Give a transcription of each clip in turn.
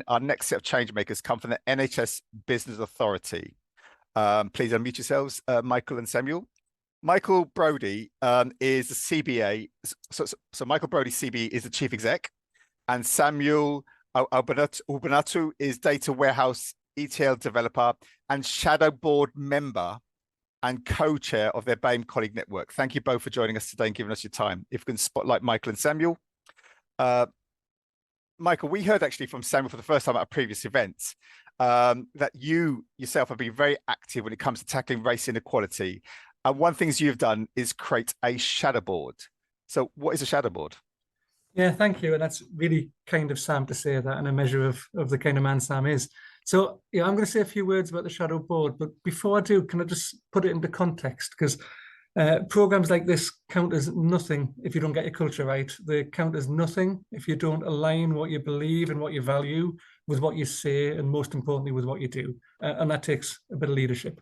our next set of change makers come from the NHS Business Authority. Please unmute yourselves, Michael and Samuel. Michael Brodie is the CBA. So Michael Brodie CBE is the chief exec, and Samuel Ubanatu is data warehouse ETL developer and shadow board member and co-chair of their BAME colleague network. Thank you both for joining us today and giving us your time. If we can spotlight Michael and Samuel. Michael, we heard actually from Samuel for the first time at a previous event that you yourself have been very active when it comes to tackling race inequality. And one of the things you've done is create a shadow board. So what is a shadow board? Yeah, thank you. And that's really kind of Sam to say that, and a measure of the kind of man Sam is. So yeah, I'm going to say a few words about the shadow board, but before I do, can I just put it into context? Because programs like this count as nothing if you don't get your culture right. They count as nothing if you don't align what you believe and what you value with what you say, and most importantly, with what you do. And that takes a bit of leadership.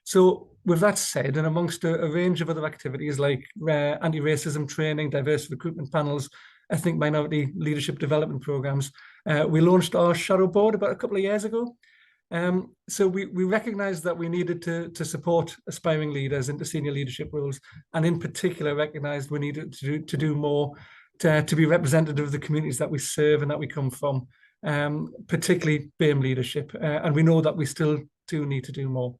So with that said, and amongst a range of other activities like anti-racism training, diverse recruitment panels, ethnic minority leadership development programs, we launched our shadow board about a couple of years ago. So we recognized that we needed to support aspiring leaders into senior leadership roles, and in particular recognized we needed to do more to be representative of the communities that we serve and that we come from, particularly BAME leadership. And we know that we still do need to do more.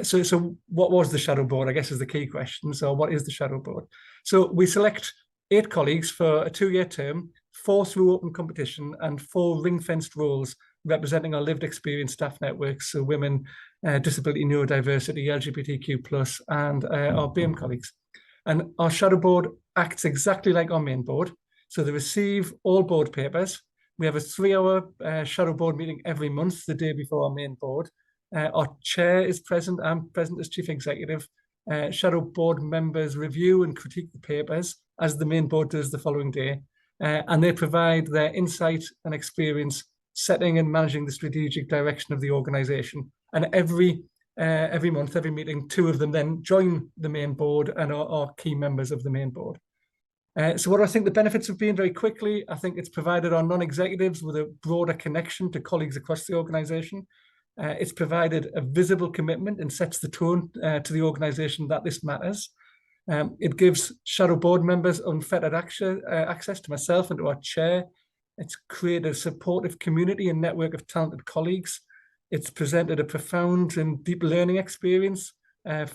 So what was the shadow board, I guess, is the key question. So what is the shadow board? So we select 8 colleagues for a 2-year term, 4 through open competition, and 4 ring-fenced roles representing our lived experience staff networks, so women, disability, neurodiversity, LGBTQ+, and our BAME colleagues. And our shadow board acts exactly like our main board. So they receive all board papers. We have a 3-hour shadow board meeting every month, the day before our main board. Our chair is present. I'm present as chief executive. Shadow board members review and critique the papers, as the main board does the following day. And they provide their insight and experience setting and managing the strategic direction of the organisation. And every month, every meeting, 2 of them then join the main board and are key members of the main board. So what do I think the benefits have been? Very quickly, I think it's provided our non-executives with a broader connection to colleagues across the organisation. It's provided a visible commitment and sets the tone to the organisation that this matters. It gives shadow board members unfettered access to myself and to our chair. It's created a supportive community and network of talented colleagues. It's presented a profound and deep learning experience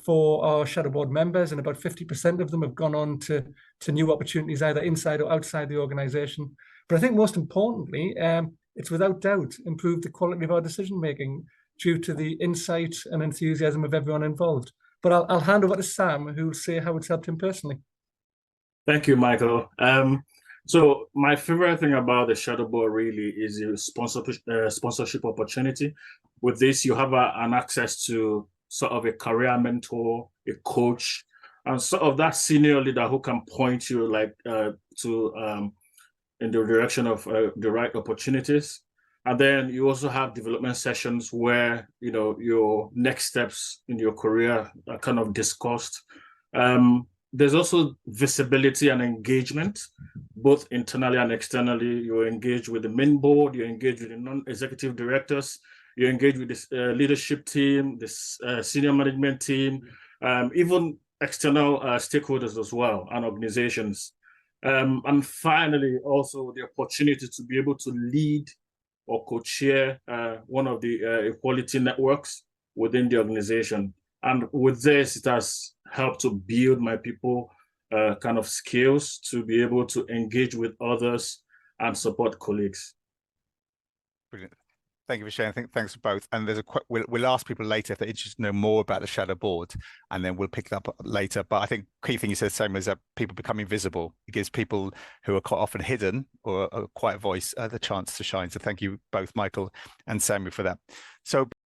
for our shadow board members, and about 50% of them have gone on to new opportunities either inside or outside the organisation. But I think most importantly, it's without doubt improved the quality of our decision making due to the insight and enthusiasm of everyone involved. But I'll hand over to Sam, who will say how it's helped him personally. Thank you, Michael. So my favorite thing about the shadow board really is the sponsorship opportunity. With this, you have an access to sort of a career mentor, a coach, and sort of that senior leader who can point you in the direction of the right opportunities. And then you also have development sessions where, you know, your next steps in your career are kind of discussed. There's also visibility and engagement, both internally and externally. You engage with the main board, you engage with the non-executive directors, you engage with this leadership team, this senior management team, even external stakeholders as well, and organizations. And finally, also the opportunity to be able to lead or co-chair one of the equality networks within the organization. And with this, it has helped to build my people kind of skills to be able to engage with others and support colleagues. Brilliant. Thank you for sharing. Thanks for both. And there's we'll ask people later if they're interested to know more about the shadow board, and then we'll pick it up later. But I think key thing you said, Sam, is that people becoming visible. It gives people who are quite often hidden or a quiet voice the chance to shine. So thank you both, Michael and Samuel, for that. So